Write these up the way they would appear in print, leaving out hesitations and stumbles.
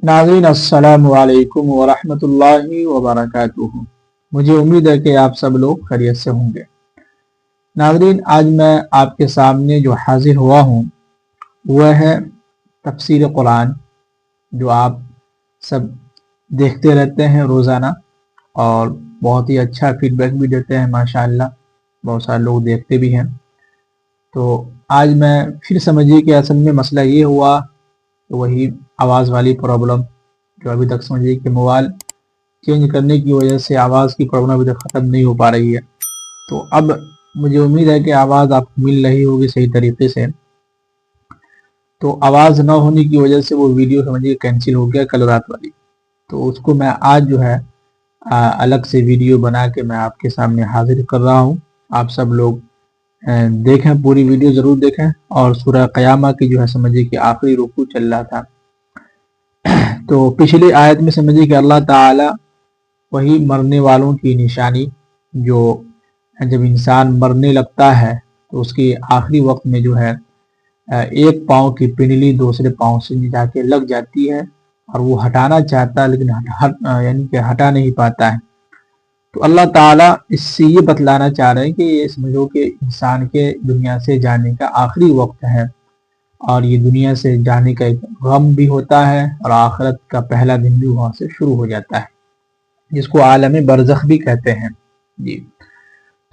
नाज़रीन अस्सलामु अलैकुम वरहमतुल्लाहि वबरकातुहू। मुझे उम्मीद है कि आप सब लोग खैरियत से होंगे। नाज़रीन, आज मैं आपके सामने जो हाजिर हुआ हूँ वह है तफसीर कुरान, जो आप सब देखते रहते हैं रोज़ाना और बहुत ही अच्छा फीडबैक भी देते हैं माशाअल्लाह। बहुत सारे लोग देखते भी हैं। तो आज मैं फिर समझिए कि असल में मसला ये हुआ, तो वही आवाज़ वाली प्रॉब्लम जो अभी तक समझिए कि मोबाइल चेंज करने की वजह से आवाज़ की प्रॉब्लम अभी तक ख़त्म नहीं हो पा रही है। तो अब मुझे उम्मीद है कि आवाज़ आपको मिल रही होगी सही तरीके से। तो आवाज़ ना होने की वजह से वो वीडियो समझिए कैंसिल हो गया कल रात वाली। तो उसको मैं आज जो है अलग से वीडियो बना के मैं आपके सामने हाजिर कर रहा हूँ। आप सब लोग देखें, पूरी वीडियो ज़रूर देखें। और सूरह क़यामा की जो है समझिए कि आखिरी रुकू चल रहा था। तो पिछली आयत में समझिए कि अल्लाह ताला वही मरने वालों की निशानी, जो जब इंसान मरने लगता है तो उसकी आखिरी वक्त में जो है एक पाँव की पिंडली दूसरे पाँव से जाके लग जाती है और वो हटाना चाहता है लेकिन यानी कि हटा नहीं पाता है। तो अल्लाह ताला इससे ये बतलाना चाह रहे हैं कि ये समझो कि इंसान के दुनिया से जाने का आखिरी वक्त है और ये दुनिया से जाने का एक गम भी होता है और आखिरत का पहला दिन भी वहाँ से शुरू हो जाता है, जिसको आलम बरज़ख भी कहते हैं। जी,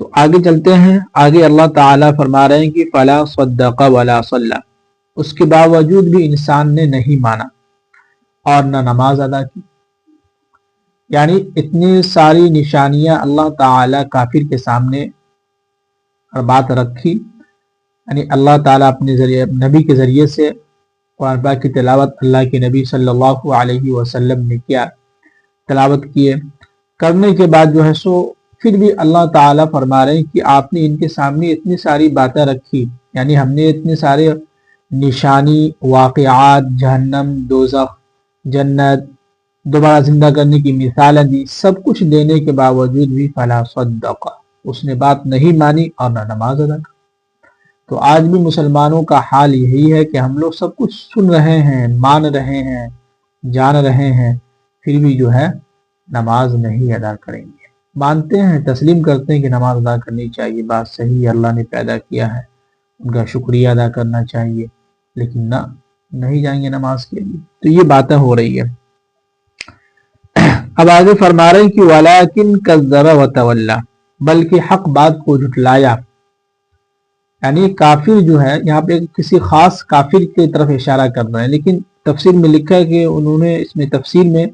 तो आगे चलते हैं। आगे अल्लाह ताला फरमा रहे हैं कि फला सद्दक़ वला सल्ला, उसके बावजूद भी इंसान ने नहीं माना और न नमाज अदा की। यानी इतनी सारी निशानियां अल्लाह ताला काफिर के सामने और बात रखी, यानी अल्लाह ताला अपने जरिए नबी के ज़रिए से कुरान पाक की तिलावत अल्लाह के नबी सल्लल्लाहु अलैहि वसल्लम ने किया, तिलावत किए। करने के बाद जो है सो फिर भी अल्लाह ताला फरमा रहे हैं कि आपने इनके सामने इतनी सारी बातें रखी, यानी हमने इतने सारे निशानी, वाक़िआत, जहन्नम, दोज़ख, जन्नत, दोबारा जिंदा करने की मिसालें दी, सब कुछ देने के बावजूद भी फला सद्दक़, उसने बात नहीं मानी और न नमाज अदा की। तो आज भी मुसलमानों का हाल यही है कि हम लोग सब कुछ सुन रहे हैं, मान रहे हैं, जान रहे हैं, फिर भी जो है नमाज नहीं अदा करेंगे। मानते हैं, तस्लीम करते हैं कि नमाज अदा करनी चाहिए, बात सही है, अल्लाह ने पैदा किया है, उनका शुक्रिया अदा करना चाहिए, लेकिन ना, नहीं जाएंगे नमाज के लिए। तो ये बातें हो रही है। अब आगे फरमा रहे हैं कि वलाकिन कज़्ज़ब व तवल्ला, बल्कि हक बात को झुटलाया। यानी काफिर जो है, यहाँ पे किसी खास काफिर की तरफ इशारा कर रहे हैं, लेकिन तफसीर में लिखा है कि उन्होंने इसमें तफसीर में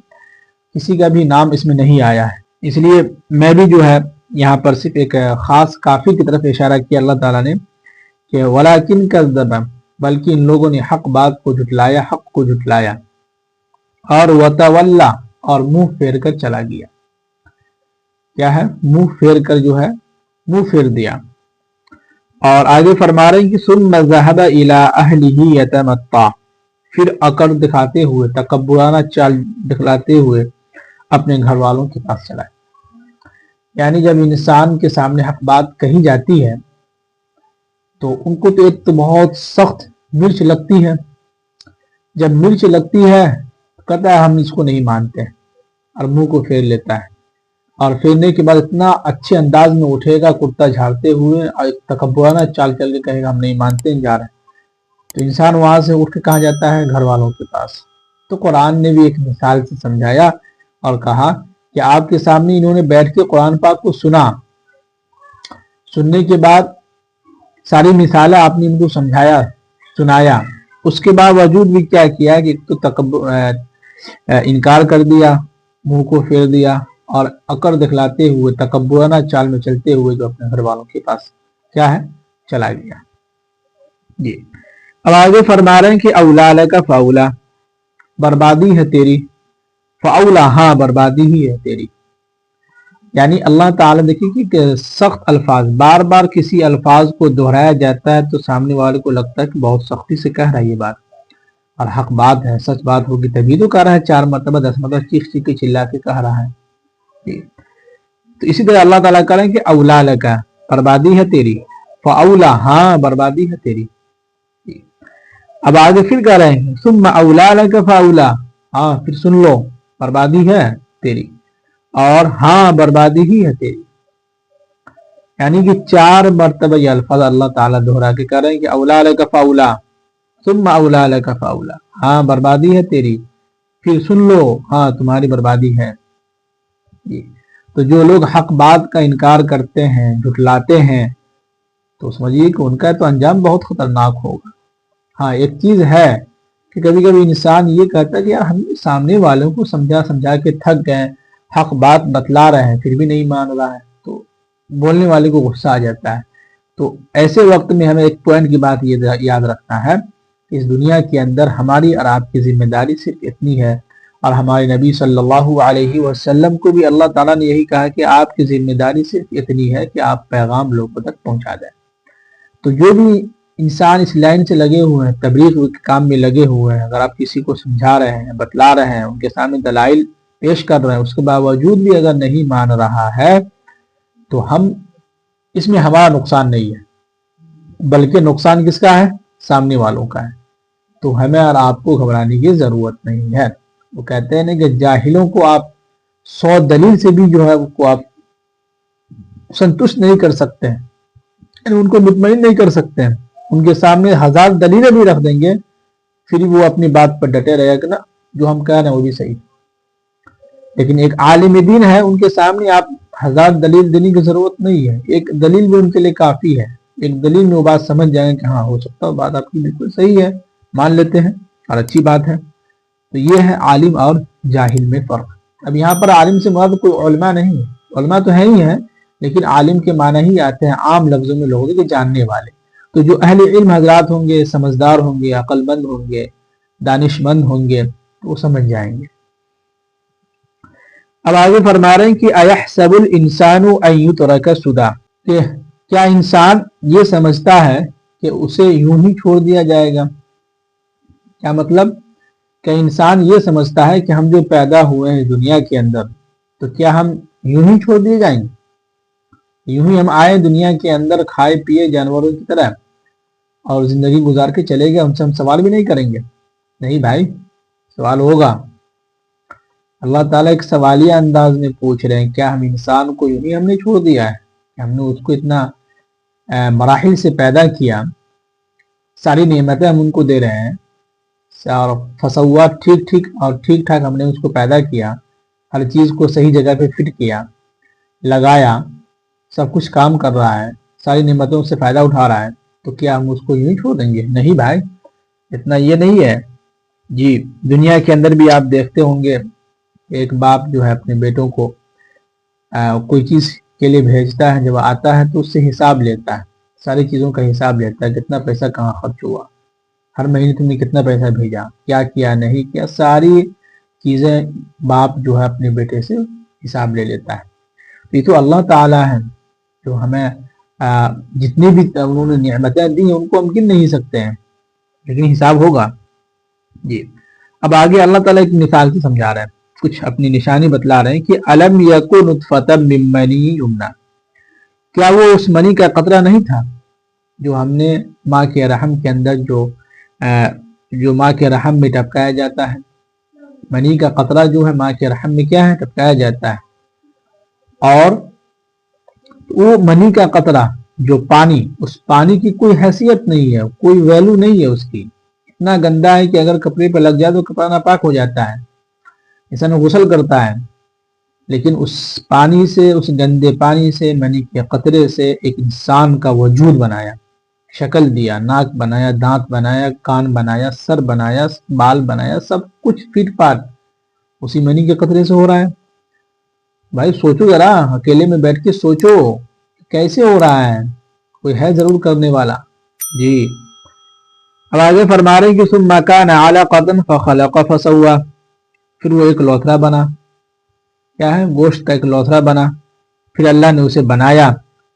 किसी का भी नाम इसमें नहीं आया है, इसलिए मैं भी जो है यहाँ पर सिर्फ एक खास काफिर की तरफ इशारा किया अल्लाह ताला ने कि वलाकिन कज़्ज़ब, बल्कि इन लोगों ने हक बात को झुटलाया, हक को झुटलाया, और वतवल्ला, और मुंह फेर कर चला गया। क्या है? मुंह फेर कर जो है मुंह फेर दिया। और आगे फरमा रहे हैं कि सुम्मा ज़हबा इला अहलिही यतमत्ता, फिर अकड़ दिखाते हुए, तकब्बुराना चाल दिखलाते हुए अपने घर वालों के पास चला। यानी जब इंसान के सामने हक बात कही जाती है तो उनको तो एक तो बहुत सख्त मिर्च लगती है। जब मिर्च लगती है तो कहता है हम इसको नहीं मानते हैं, और मुंह को फेर लेता है, और फेरने के बाद इतना अच्छे अंदाज में उठेगा कुर्ता झाड़ते हुए और तकब्बुराना चाल चल के कहेगा हम नहीं मानते, जा रहे हैं। तो इंसान वहां से उठ के कहाँ जाता है? घर वालों के पास। तो कुरान ने भी एक मिसाल से समझाया और कहा कि आपके सामने इन्होंने बैठ के कुरान पाक को सुना, सुनने के बाद सारी मिसालें आपने इनको समझाया, सुनाया, उसके बावजूद भी क्या किया कि तो इनकार कर दिया, मुंह को फेर दिया और अकड़ दिखलाते हुए, तकब्बुराना चाल में चलते हुए जो अपने घर वालों के पास क्या है चला गया। जी, अब आगे फरमा रहे हैं कि औला का फाउला, बर्बादी है तेरी, फाउला, हाँ बर्बादी ही है तेरी। यानी अल्लाह ताला देखिए कि सख्त अल्फाज, बार बार किसी अल्फाज को दोहराया जाता है तो सामने वाले को लगता है कि बहुत सख्ती से कह रहा है ये बात, और हक बात है, सच बात होगी तभी तो कह रहा है, 4 मरतबा 10 मरतबा चीख चीख के चिल्ला के कह रहा है। तो इसी तरह अल्लाह ताला कह रहे हैं कि औला लका, बर्बादी है तेरी, फौला, हाँ बर्बादी है तेरी। अब आगे फिर कह रहे हैं सुम्मा औला लका फौला, हाँ फिर सुन लो, बर्बादी है तेरी, और हाँ बर्बादी ही है तेरी। यानी कि 4 मरतबा ये अल्फाज अल्लाह ताला दोहरा के कह रहे हैं कि औला लका फौला, सुम्मा औला लका फौला, हाँ बर्बादी है तेरी, फिर सुन लो, हाँ तुम्हारी बर्बादी है। तो जो लोग हक बात का इनकार करते हैं, झुटलाते हैं, तो समझिए कि उनका तो अंजाम बहुत खतरनाक होगा। हाँ एक चीज है कि कभी कभी इंसान ये कहता है कि यार हम सामने वालों को समझा समझा के थक गए, हक बात बतला रहे हैं फिर भी नहीं मान रहा है, तो बोलने वाले को गुस्सा आ जाता है। तो ऐसे वक्त में हमें एक पॉइंट की बात ये याद रखना है, इस दुनिया के अंदर हमारी और आपकी जिम्मेदारी सिर्फ इतनी है, और हमारे नबी सल्लल्लाहु अलैहि वसल्लम को भी अल्लाह ताला ने यही कहा कि आपकी जिम्मेदारी सिर्फ इतनी है कि आप पैगाम लोगों तक पहुंचा दें। तो जो भी इंसान इस लाइन से लगे हुए हैं, तबलीग के काम में लगे हुए हैं, अगर आप किसी को समझा रहे हैं, बतला रहे हैं, उनके सामने दलाइल पेश कर रहे हैं, उसके बावजूद भी अगर नहीं मान रहा है, तो हम इसमें हमारा नुकसान नहीं है, बल्कि नुकसान किसका है? सामने वालों का है। तो हमें और आपको घबराने की जरूरत नहीं है। वो कहते हैं ना कि जाहिलों को आप 100 दलील से भी जो है उसको आप संतुष्ट नहीं कर सकते हैं, उनको मुतमईन नहीं कर सकते हैं। उनके सामने 1000 दलीलें भी रख देंगे, फिर वो अपनी बात पर डटे रहेगा कि ना जो हम कह रहे हैं वो भी सही। लेकिन एक आलिम दीन है, उनके सामने आप 1000 दलील देने की जरूरत नहीं है, एक दलील भी उनके लिए काफी है। एक दलील में वो बात समझ जाएंगे कि हाँ हो सकता है बात आपकी बिल्कुल सही है, मान लेते हैं और अच्छी बात है। तो ये है आलिम और जाहिल में फर्क। अब यहाँ पर आलिम से मुराद कोई उलमा नहीं है, उलमा तो है ही है, लेकिन आलिम के माना ही आते हैं आम लफ्जों में लोगों के जानने वाले। तो जो अहले इल्म हजरात होंगे, समझदार होंगे, अक्लमंद होंगे, दानिशमंद होंगे, तो वो समझ जाएंगे। अब आगे फरमा रहे हैं कि अयहसबुल इंसानु अन युतरका सुदा, कि क्या इंसान ये समझता है कि उसे यूं ही छोड़ दिया जाएगा? क्या मतलब? क्या इंसान ये समझता है कि हम जो पैदा हुए हैं दुनिया के अंदर, तो क्या हम यूं ही छोड़ दिए जाएंगे? यूं ही हम आए दुनिया के अंदर खाए पिए जानवरों की तरह और जिंदगी गुजार के चले गए, उनसे हम सवाल भी नहीं करेंगे? नहीं भाई, सवाल होगा। अल्लाह ताला एक सवालिया अंदाज में पूछ रहे हैं, क्या हम इंसान को यूं ही हमने छोड़ दिया है? हमने उसको इतना मराहिल से पैदा किया, सारी नेमतें हम उनको दे रहे हैं, और फसवा ठीक ठीक और ठीक ठाक हमने उसको पैदा किया, हर चीज को सही जगह पे फिट किया, लगाया, सब कुछ काम कर रहा है, सारी नेमतों से फायदा उठा रहा है, तो क्या हम उसको यूं ही छोड़ देंगे? नहीं भाई, इतना ये नहीं है जी। दुनिया के अंदर भी आप देखते होंगे, एक बाप जो है अपने बेटों को कोई चीज के लिए भेजता है, जब आता है तो उससे हिसाब लेता है, सारी चीजों का हिसाब लेता है, कितना पैसा कहाँ खर्च हुआ, हर महीने तुमने कितना पैसा भेजा, क्या किया नहीं किया, सारी चीजें बाप जो है अपने बेटे से हिसाब ले लेता है। तो ये तो अल्लाह ताला है जो हमें जितनी भी उन्होंने नियमतें दी हैं उनको हम गिन नहीं सकते हैं, लेकिन हिसाब होगा जी। अब आगे अल्लाह ताला एक मिसाल से समझा रहे हैं, कुछ अपनी निशानी बतला रहे हैं कि अलम यकुन नुतफतम मिन मनी युमना, क्या वो उस मनी का कतरा नहीं था जो हमने माँ के रहम के अंदर जो माँ के रहम में टपकाया जाता है। मनी का कतरा जो है माँ के रहम में क्या है, टपकाया जाता है। और वो मनी का कतरा जो पानी, उस पानी की कोई हैसियत नहीं है, कोई वैल्यू नहीं है उसकी, इतना गंदा है कि अगर कपड़े पर लग जाए तो कपड़ा नापाक हो जाता है, इंसान गुस्ल करता है। लेकिन उस पानी से, उस गंदे पानी से, मनी के कतरे से एक इंसान का वजूद बनाया, शक्ल दिया, नाक बनाया, दांत बनाया, कान बनाया, सर बनाया, बाल बनाया, सब कुछ फिट फाट उसी मनी के कतरे से हो रहा है। भाई सोचो जरा, अकेले में बैठ के सोचो कैसे हो रहा है, कोई है जरूर करने वाला जी। अब आगे फरमा रहे कि सुम्मा काना अलक़तन फ़ख़लक़ फ़सव्वा, फिर वो एक लोथरा बना, क्या है, गोश्त का एक लोथरा बना, फिर अल्लाह ने उसे बनाया,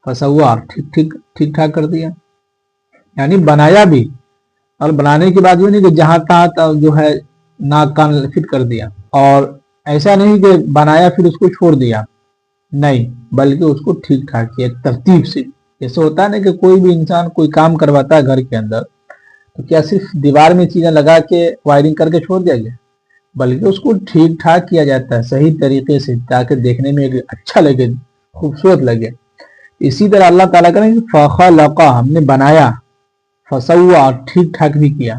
फसव्वा, ठीक ठाक कर दिया। यानी बनाया भी, और बनाने के बाद ये नहीं कि जहां तहां जो है नाक कान फिट कर दिया, और ऐसा नहीं कि बनाया फिर उसको छोड़ दिया, नहीं, बल्कि उसको ठीक ठाक किया तरतीब से। जैसे होता है ना कि कोई भी इंसान कोई काम करवाता है घर के अंदर, तो क्या सिर्फ दीवार में चीजें लगा के वायरिंग करके छोड़ दिया गया? بلکہ اس کو ٹھیک ٹھاک کیا جاتا ہے صحیح طریقے سے تاکہ دیکھنے میں اچھا لگے، خوبصورت لگے۔ اسی طرح اللہ تعالیٰ کا فخلق، ہم نے بنایا، فسوا، اور ٹھیک ٹھاک بھی کیا۔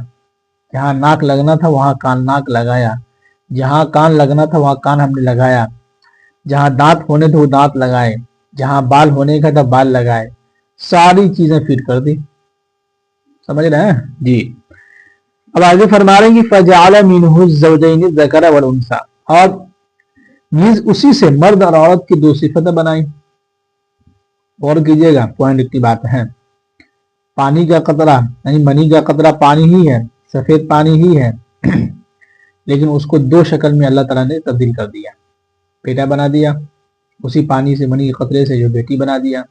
جہاں ناک لگنا تھا وہاں کان ناک لگایا، جہاں کان لگنا تھا وہاں کان ہم نے لگایا، جہاں دانت ہونے تھے وہ دانت لگائے، جہاں بال ہونے کا تھا بال لگائے، ساری چیزیں فٹ کر دی۔ سمجھ رہے ہیں جی؟ اب آگے فرما رہے ہیں کہ فَجَعَلَ مِنْهُ الزَّوْجَيْنِ الذَّكَرَ وَالْأُنثَى، اور نیز اسی سے مرد اور عورت کی دو صفتیں بنائی۔ غور کیجئے گا، پوائنٹ کی بات ہے۔ پانی کا قطرہ یعنی منی کا قطرہ پانی ہی ہے، سفید پانی ہی ہے، لیکن اس کو دو شکل میں اللہ تعالیٰ نے تبدیل کر دیا، بیٹا بنا دیا، اسی پانی سے منی کے قطرے سے جو بیٹی بنا دیا۔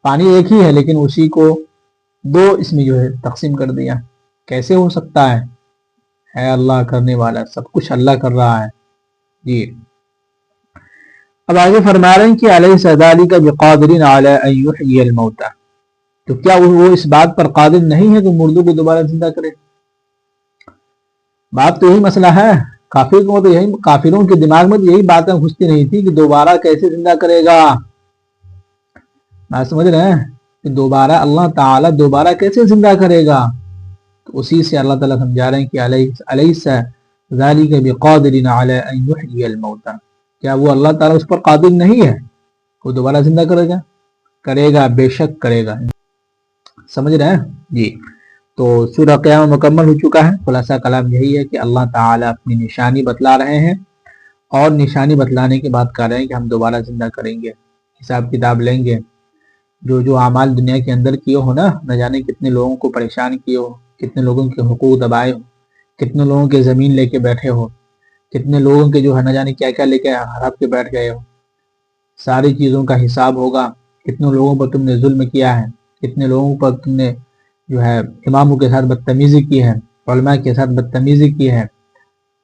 پانی ایک ہی ہے لیکن اسی کو دو اس میں جو ہے تقسیم کر دیا۔ کیسے ہو سکتا ہے اللہ کرنے والا، سب کچھ اللہ کر رہا ہے جی۔ اب آگے فرما رہے ہیں کہ علیہ ذالک بقادر علی ان یحیی الموتى، تو کیا وہ اس بات پر قادر نہیں ہے کہ مردوں کو دوبارہ زندہ کرے؟ بات تو یہی مسئلہ ہے، کافروں کے دماغ میں تو یہی باتیں گھستی نہیں تھی کہ دوبارہ کیسے زندہ کرے گا۔ بات سمجھ رہے ہیں کہ دوبارہ اللہ تعالیٰ دوبارہ کیسے زندہ کرے گا؟ تو اسی سے اللہ تعالیٰ سمجھا رہے ہیں کہ علیہ ذالک بقادر علی ان یحیی الموتى، کیا وہ اللہ تعالیٰ اس پر قادر نہیں ہے وہ دوبارہ زندہ کرے گا؟ کرے گا، بے شک کرے گا۔ سمجھ رہے ہیں جی؟ تو سورہ قیامہ مکمل ہو چکا ہے۔ خلاصہ کلام یہی ہے کہ اللہ تعالیٰ اپنی نشانی بتلا رہے ہیں، اور نشانی بتلانے کے بعد کہہ رہے ہیں کہ ہم دوبارہ زندہ کریں گے، حساب کتاب لیں گے۔ جو اعمال دنیا کے اندر کیے ہو نا، نہ جانے کتنے لوگوں کو پریشان کیے ہو، کتنے لوگوں کے حقوق دبائے ہو، کتنے لوگوں کے زمین لے کے بیٹھے ہو، کتنے لوگوں کے جو ہے نہ جانے کیا کیا لے کے ہڑپ کے بیٹھ گئے ہو، ساری چیزوں کا حساب ہوگا۔ کتنے لوگوں پر تم نے ظلم کیا ہے، کتنے لوگوں پر تم نے جو ہے اماموں کے ساتھ بدتمیزی کی ہے، علماء کے ساتھ بدتمیزی کی ہے،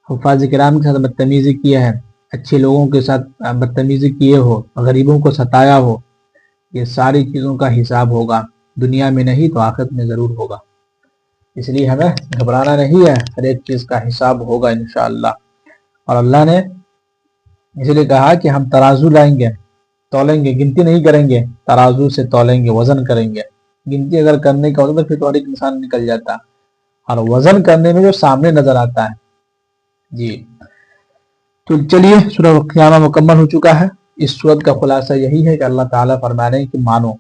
حفاظ کرام کے ساتھ بدتمیزی کی ہے، اچھے لوگوں کے ساتھ بدتمیزی کیے ہو، غریبوں کو ستایا ہو، یہ ساری چیزوں کا حساب ہوگا، دنیا میں نہیں تو آخرت میں ضرور ہوگا۔ اس لیے ہمیں گھبرانا نہیں ہے، ہر ایک چیز کا حساب ہوگا انشاءاللہ۔ اور اللہ نے اس لیے کہا کہ ہم ترازو لائیں گے، تولیں گے، گنتی نہیں کریں گے، ترازو سے تولیں گے، وزن کریں گے۔ گنتی اگر کرنے کا ہوتا تو پھر تو ہر ایک انسان نکل جاتا، اور وزن کرنے میں جو سامنے نظر آتا ہے جی۔ تو چلیے، سورہ قیامہ مکمل ہو چکا ہے۔ اس سورت کا خلاصہ یہی ہے کہ اللہ تعالیٰ فرما رہے ہیں کہ مانو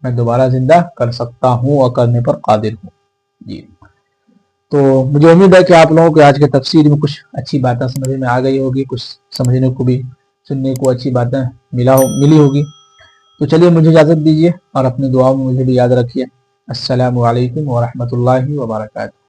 میں دوبارہ زندہ کر سکتا ہوں اور کرنے پر قادر ہوں جی۔ تو مجھے امید ہے کہ آپ لوگوں کو آج کے تفسیر میں کچھ اچھی باتیں سمجھ میں آ گئی ہوگی، کچھ سمجھنے کو بھی، سننے کو اچھی باتیں ملی ہوگی۔ تو چلیے مجھے اجازت دیجیے، اور اپنے دعاؤں میں مجھے بھی یاد رکھیے۔ السلام علیکم ورحمۃ اللہ وبرکاتہ۔